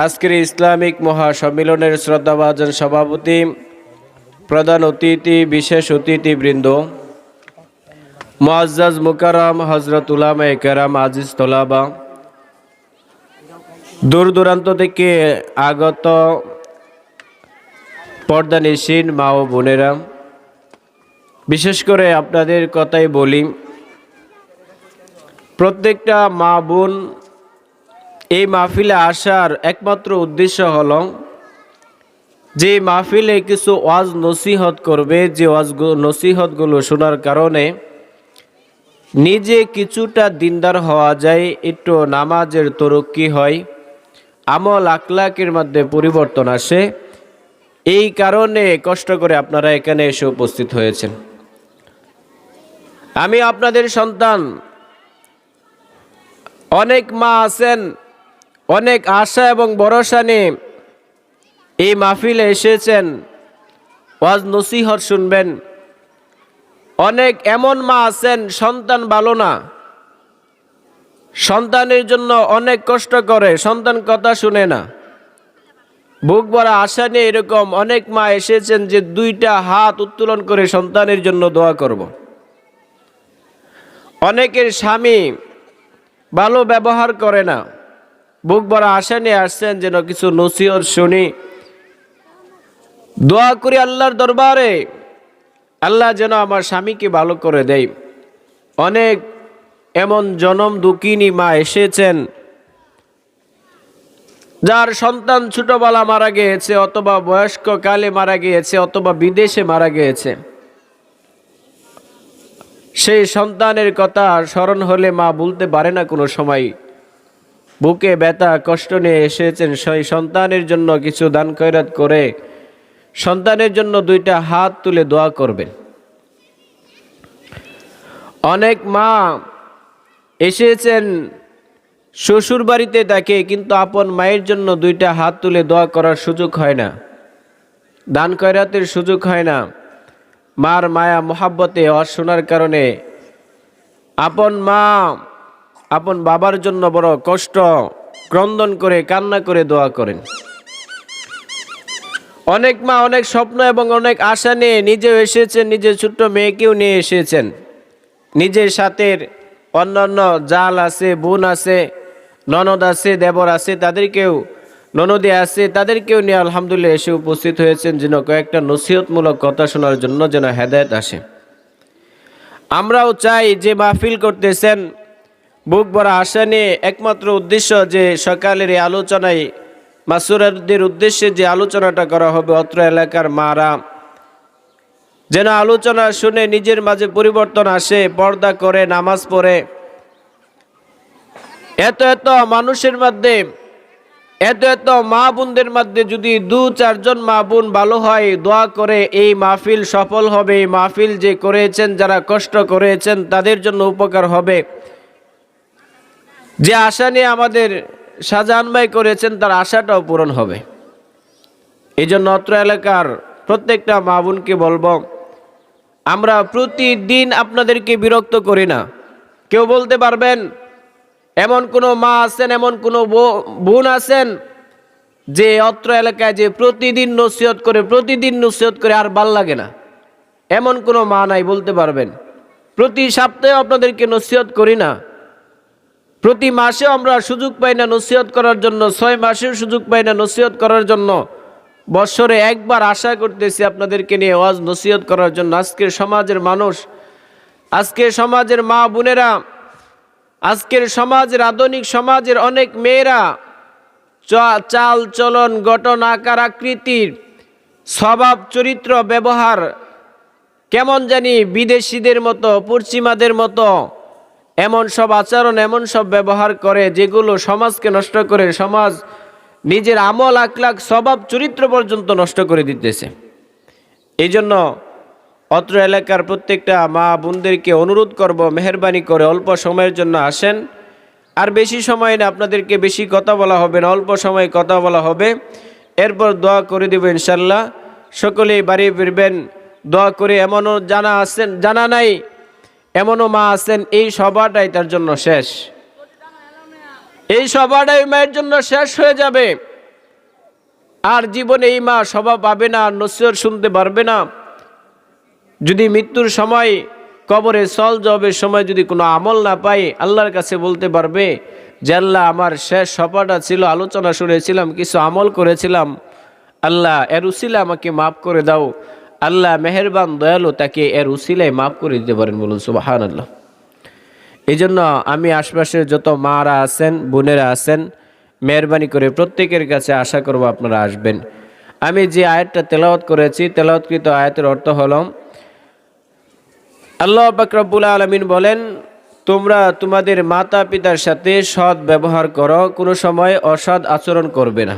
আজকের ইসলামিক মহাসম্মেলনের শ্রদ্ধাভাজন সভাপতি, প্রধান অতিথি, বিশেষ অতিথিবৃন্দ, মুআজ্জাজ মুকাররম হযরত উলামায়ে কেরাম, আজিজ তোলাবা, দূর দূরান্ত থেকে আগত পর্দানিশীন মা ও বোনেরা, বিশেষ করে আপনাদের কথাই বলি, প্রত্যেকটা মা বোন এই মাহফিলে আসার একমাত্র উদ্দেশ্য হলো যে মাহফিলে কিছু ওয়াজ নসিহত করবে, যে ওয়াজ নসিহতগুলো শোনার কারণে নিজে কিছুটা দিনদার হওয়া যায়, একটু নামাজের তরক্কি হয়, আমল আখলাকের মধ্যে পরিবর্তন আসে। এই কারণে কষ্ট করে আপনারা এখানে এসে উপস্থিত হয়েছেন। আমি আপনাদের সন্তান। অনেক মা আছেন অনেক আশা এবং ভরসা নিয়ে এই মাহফিলে এসেছেন, ওয়াজ নসিহত শুনবেন। অনেক এমন মা আছেন সন্তান ভালো না, সন্তানের জন্য অনেক কষ্ট করে, সন্তান কথা শুনে না, বুক ভরা আশা নিয়ে এরকম অনেক মা এসেছেন যে দুইটা হাত উত্তোলন করে সন্তানের জন্য দোয়া করব। অনেকের স্বামী ভালো ব্যবহার করে না, বুক ভরা আশা নিয়ে আসছেন যেন কিছু নসিহত শুনি, দোয়া করি আল্লাহর দরবারে আল্লাহ যেন আমার স্বামীকে ভালো করে দেয়। অনেক এমন জনম দুঃখিনী মা এসেছেন যার সন্তান ছোটবেলা মারা গিয়েছে, অথবা বয়স্ক কালে মারা গিয়েছে, অথবা বিদেশে মারা গিয়েছে। সেই সন্তানের কথা স্মরণ হলে মা বলতে পারে না কোনো সময়, বুকে ব্যথা কষ্ট নিয়ে এসেছেন সেই সন্তানের জন্য কিছু দান খয়রাত করে সন্তানের জন্য দুইটা হাত তুলে দোয়া করবেন। অনেক মা এসেছেন শ্বশুর বাড়িতে থাকে, কিন্তু আপন মায়ের জন্য দুইটা হাত তুলে দোয়া করার সুযোগ হয় না, দান খয়রাতের সুযোগ হয় না। মার মায়া মোহাব্বতে অশোনার কারণে আপন মা আপন বাবার জন্য বড় কষ্ট, ক্রন্দন করে কান্না করে দোয়া করেন। অনেক মা অনেক স্বপ্ন এবং অনেক আশা নিয়ে নিজেও এসেছেন, নিজের ছোট্ট মেয়েকেও নিয়ে এসেছেন, নিজের সাথের অন্যান্য জাল আছে, বোন আছে, ননদ আছে, দেবর আছে, তাদেরকেও ননদে আছে, তাদেরকেও নিয়ে আলহামদুলিল্লাহ এসে উপস্থিত হয়েছেন যেন কয়েকটা নসিহতমূলক কথা শোনার জন্য যেন হেদায়েত আসে। আমরাও চাই যে মাহফিল করতেছেন বুক ভরা আশা নিয়ে, একমাত্র উদ্দেশ্য যে সকালের এই আলোচনায় মাসুরাদের উদ্দেশ্যে যে আলোচনাটা করা হবে, অত্র এলাকার মারা যেন আলোচনা শুনে নিজের মাঝে পরিবর্তন আসে, পর্দা করে নামাজ পড়ে। এত এত মানুষের মধ্যে, এত এত মা বোনদের মধ্যে যদি 2-4 জন মা বোন ভালো হয়, দোয়া করে এই মাহফিল সফল হবে। এই মাহফিল যে করেছেন, যারা কষ্ট করেছেন তাদের জন্য উপকার হবে। যে আশা নিয়ে আমাদের শাহজাহান ভাই করেছেন তার আশাটাও পূরণ হবে। এই জন্য অত্র এলাকার প্রত্যেকটা মা বোনকে বলবো, আমরা প্রতিদিন আপনাদেরকে বিরক্ত করি না। কেউ বলতে পারবেন এমন কোনো মা আছেন, এমন কোনো বোন আছেন যে অত্র এলাকায় যে প্রতিদিন নসিহত করে আর ভাল লাগে না? এমন কোনো মা নাই বলতে পারবেন? প্রতি সপ্তাহে আপনাদেরকে নসিহত করি না, প্রতি মাসে আমরা সুযোগ পাই না নসিহত করার জন্য, 6 মাসেও সুযোগ পাই না নসিহত করার জন্য। বছরে একবার আশা করতেছি আপনাদেরকে নিয়ে ওয়াজ নসিহত করার জন্য। আজকের সমাজের মানুষ, আজকের সমাজের মা বোনেরা, আজকের সমাজের আধুনিক সমাজের অনেক মেয়েরা চাল চলন, গঠন, আকার আকৃতির, স্বভাব, চরিত্র, ব্যবহার কেমন জানি বিদেশিদের মতো, পশ্চিমাদের মতো এমন সব আচরণ, এমন সব ব্যবহার করে যেগুলো সমাজকে নষ্ট করে, সমাজ নিজের আমল আখলাক, স্বভাব চরিত্র পর্যন্ত নষ্ট করে দিতেছে। এই জন্য অত্র এলাকার প্রত্যেকটা মা বোনদেরকে অনুরোধ করব, মেহেরবানি করে অল্প সময়ের জন্য আসেন। আর বেশি সময় না, আপনাদেরকে বেশি কথা বলা হবে না, অল্প সময় কথা বলা হবে, এরপর দোয়া করে দেব ইনশাল্লাহ। সকলেই বাড়ি ফিরবেন দোয়া করে। এমনও জানা নাই এমনও মা আছেন এই সভাটাই তার জন্য শেষ। এই সভাটা এই মায়ের জন্য শেষ হয়ে যাবে, আর জীবনে এই মা সভা পাবে না, নসিহত শুনতে পারবে না। যদি মৃত্যুর সময় কবরে চল জবের সময় যদি কোনো আমল না পাই, আল্লাহর কাছে বলতে পারবে যে আল্লাহ, আমার শেষ সভাটা ছিল, আলোচনা শুনেছিলাম, কিছু আমল করেছিলাম, আল্লাহ এর উসিলা আমাকে মাফ করে দাও। আল্লাহ মেহেরবান দয়ালু, তাকে এর উসিলায় মাফ করে দিতে পারেন। বলুন সুবহানাল্লাহ। এই জন্য আমি আশপাশের যত মারা আছেন, বোনেরা আছেন, মেহরবানি করে প্রত্যেকের কাছে আশা করব আপনারা আসবেন। আমি যে আয়াতটা তেলাওয়াত করেছি, তেলাওয়াতকৃত আয়াতের অর্থ হলো, আল্লাহ পাক রব্বুল আলামিন বলেন, তোমরা তোমাদের মাতা পিতার সাথে সৎ ব্যবহার করো, কোনো সময় অসৎ আচরণ করবে না।